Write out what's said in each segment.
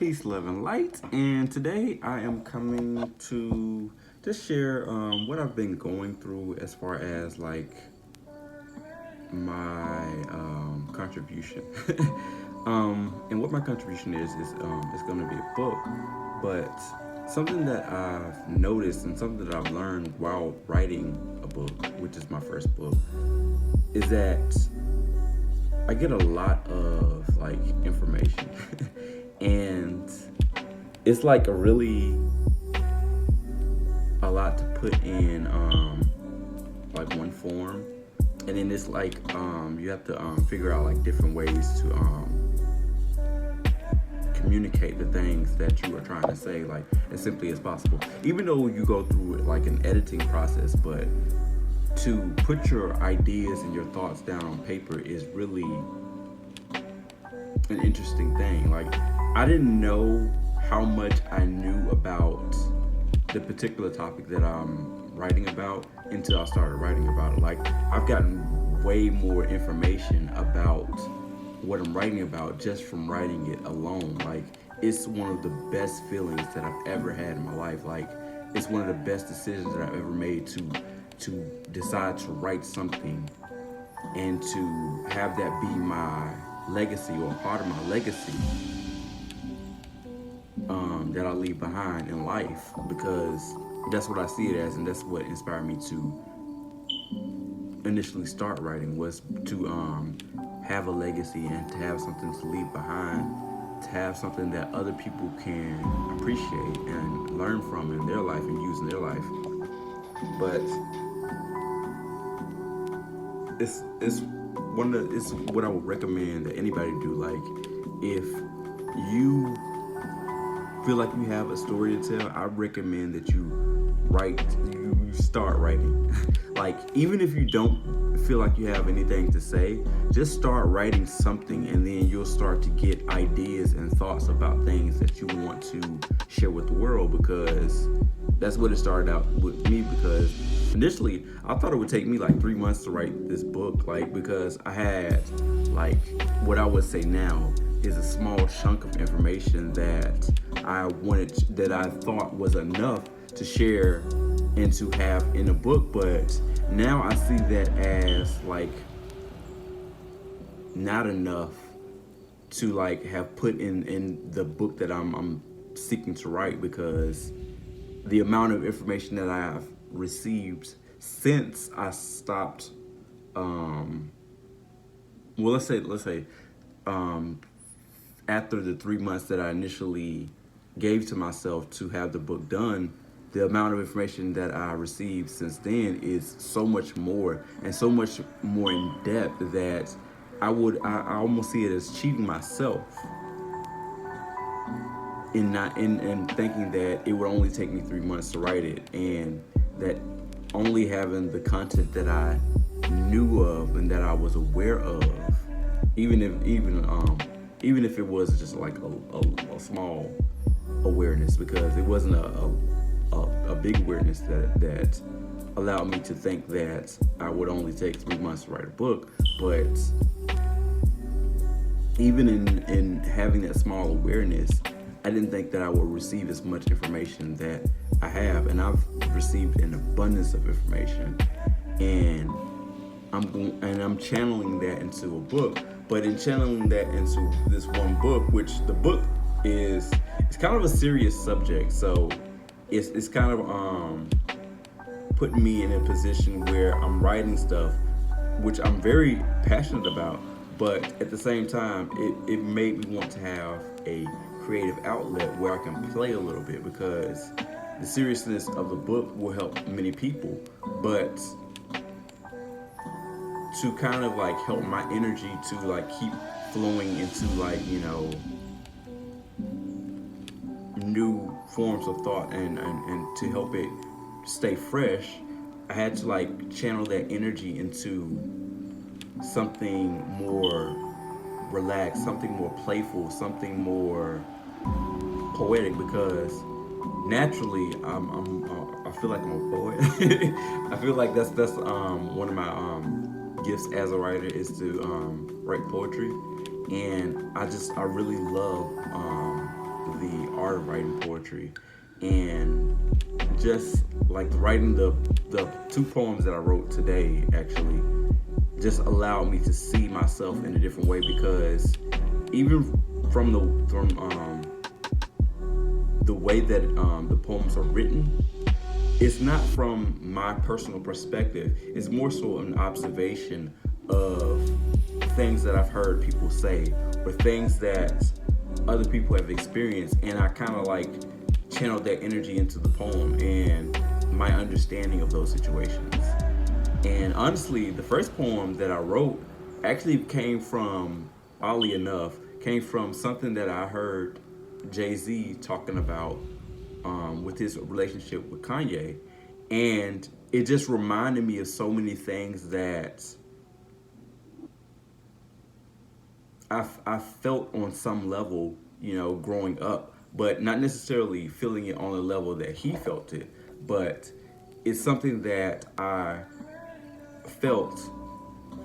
Peace, love, and light. And today I am coming to just share what I've been going through as far as like my contribution. And what my contribution is going to be a book, but something that I've noticed and something that I've learned while writing a book, which is my first book, is that I get a lot of like information, and it's like a lot to put in like one form, and then it's like you have to figure out like different ways to communicate the things that you are trying to say like as simply as possible. Even though you go through like an editing process, but to put your ideas and your thoughts down on paper is really an interesting thing. Like, I didn't know how much I knew about the particular topic that I'm writing about until I started writing about it. Like, I've gotten way more information about what I'm writing about just from writing it alone. Like, it's one of the best feelings that I've ever had in my life. Like, it's one of the best decisions that I've ever made to decide to write something and to have that be my legacy or part of my legacy that I leave behind in life, because that's what I see it as, and that's what inspired me to initially start writing, was to have a legacy and to have something to leave behind, to have something that other people can appreciate and learn from in their life and use in their life. But it's what I would recommend that anybody do. Like, if you feel like you have a story to tell, I recommend that you start writing. Like, even if you don't feel like you have anything to say, just start writing something, and then you'll start to get ideas and thoughts about things that you want to share with the world. Because that's what it started out with me, because initially I thought it would take me like 3 months to write this book, like, because I had like what I would say now is a small chunk of information that I thought was enough to share and to have in a book. But now I see that as like not enough to like have put in the book that I'm seeking to write, because the amount of information that I have received since I stopped, well, let's say, um, after the 3 months that I initially gave to myself to have the book done, the amount of information that I received since then is so much more and so much more in depth that I almost see it as cheating myself in not in thinking that it would only take me 3 months to write it, and that only having the content that I knew of and that I was aware of, even if it was just like a small awareness, because it wasn't a big awareness that allowed me to think that I would only take 3 months to write a book. But even in having that small awareness, I didn't think that I would receive as much information that I have, and I've received an abundance of information, and I'm channeling that into a book. But in channeling that into this one book, which the book it's kind of a serious subject, so it's kind of putting me in a position where I'm writing stuff which I'm very passionate about, but at the same time, it made me want to have a creative outlet where I can play a little bit, because the seriousness of the book will help many people, but to kind of like help my energy to like keep flowing into like, new forms of thought, and to help it stay fresh, I had to like channel that energy into something more relaxed, something more playful, something more poetic, because naturally I feel like I'm a poet. I feel like that's one of my gifts as a writer, is to write poetry, and I really love the art of writing poetry, and just like writing the 2 poems that I wrote today actually just allowed me to see myself in a different way, because even from the way that the poems are written, it's not from my personal perspective. It's more so an observation of things that I've heard people say or things that other people have experienced, and I kind of like channeled that energy into the poem and my understanding of those situations. And honestly, the first poem that I wrote actually oddly enough, came from something that I heard Jay-Z talking about with his relationship with Kanye. And it just reminded me of so many things that I felt on some level, growing up, but not necessarily feeling it on the level that he felt it. But it's something that I felt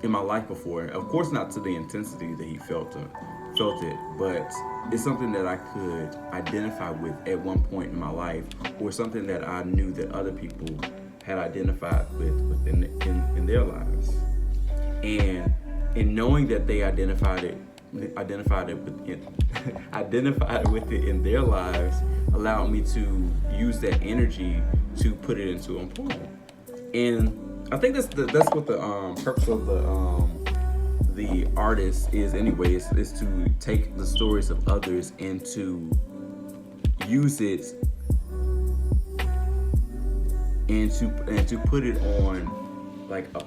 in my life before. Of course, not to the intensity that he felt it, but it's something that I could identify with at one point in my life, or something that I knew that other people had identified with in their lives. And in knowing that they identified it with it, identified with it in their lives, allowed me to use that energy to put it into a poem. And I think that's what the purpose of the artist is anyways, is to take the stories of others and to use it and to put it on like a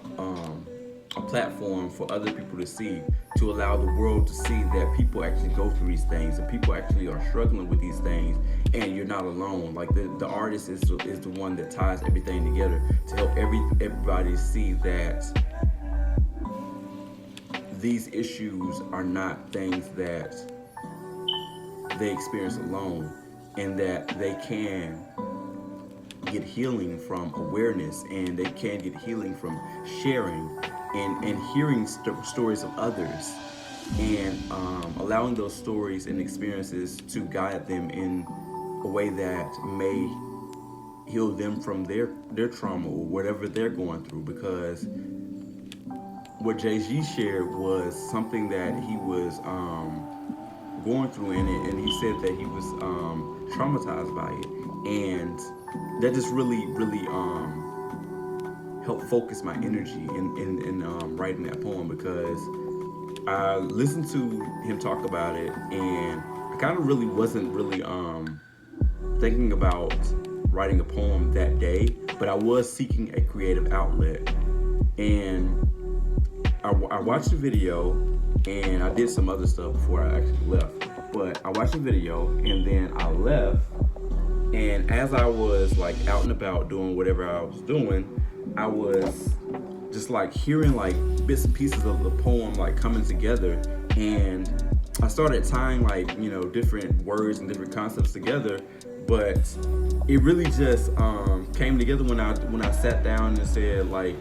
platform for other people to see, to allow the world to see that people actually go through these things and people actually are struggling with these things, and you're not alone. Like the artist is the one that ties everything together to help everybody see that these issues are not things that they experience alone, and that they can get healing from awareness, and they can get healing from sharing and hearing stories of others, and allowing those stories and experiences to guide them in a way that may heal them from their trauma or whatever they're going through. Because what Jay-Z shared was something that he was going through in it, and he said that he was traumatized by it, and that just really helped focus my energy in writing that poem, because I listened to him talk about it, and I kind of really wasn't really thinking about writing a poem that day, but I was seeking a creative outlet. And I watched the video, and I did some other stuff before I actually left. But I watched the video, and then I left. And as I was like out and about doing whatever I was doing, I was just like hearing like bits and pieces of the poem like coming together, and I started tying like different words and different concepts together. But it really just came together when I sat down and said like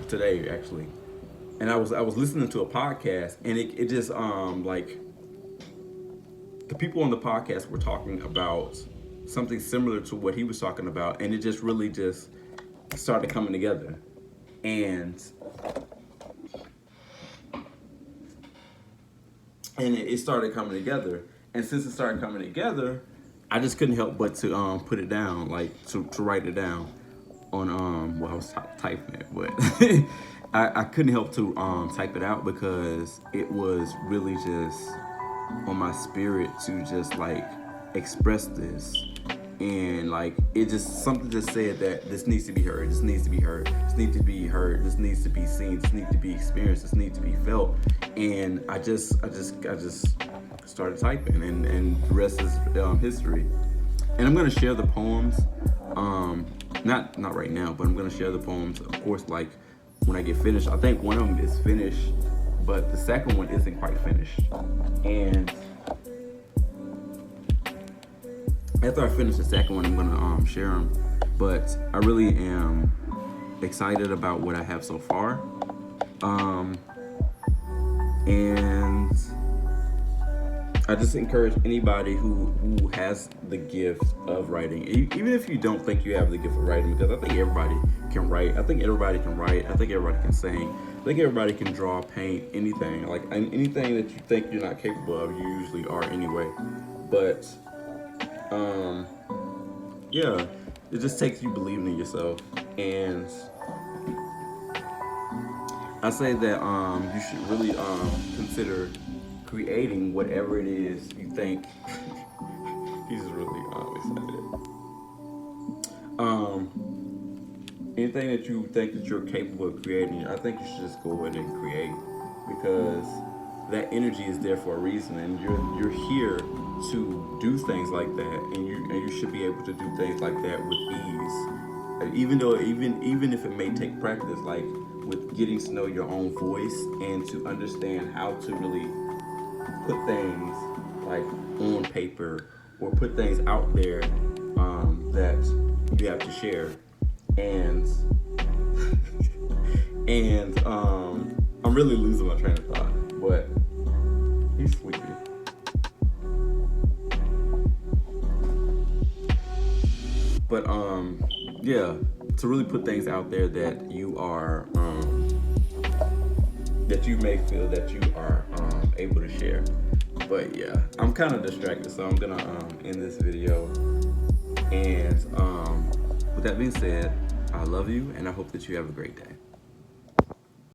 today actually. And I was listening to a podcast, and it just like the people on the podcast were talking about something similar to what he was talking about, and it just really just started coming together. And it started coming together. And since it started coming together, I just couldn't help but to put it down, like to write it down on well, I was typing it, but I couldn't help to type it out, because it was really just on my spirit to just like express this. And like it just something just said that this needs to be heard, this needs to be heard, this needs to be heard, this needs to be seen, this needs to be experienced, this needs to be felt. And I just started typing, and the rest is history. And I'm gonna share the poems, not right now, but I'm gonna share the poems, of course, like when I get finished. I think one of them is finished, but the second one isn't quite finished. And after I finish the second one, I'm gonna share them. But I really am excited about what I have so far, and I just encourage anybody who has the gift of writing, even if you don't think you have the gift of writing, because I think everybody can write. I think everybody can write. I think everybody can sing. I think everybody can draw, paint, anything. Like anything that you think you're not capable of, you usually are anyway. But yeah, it just takes you believing in yourself. And I say that you should really consider creating whatever it is you think. He's really excited. Anything that you think that you're capable of creating, I think you should just go ahead and create, because that energy is there for a reason, and you're here to do things like that, and you should be able to do things like that with ease. Even if it may take practice, like with getting to know your own voice and to understand how to really put things like on paper or put things out there that you have to share. And I'm really losing my train of thought, but he's sleepy. But yeah, to really put things out there that you are that you may feel that you are able to share. But yeah, I'm kind of distracted, so I'm gonna end this video. And with that being said, I love you, and I hope that you have a great day.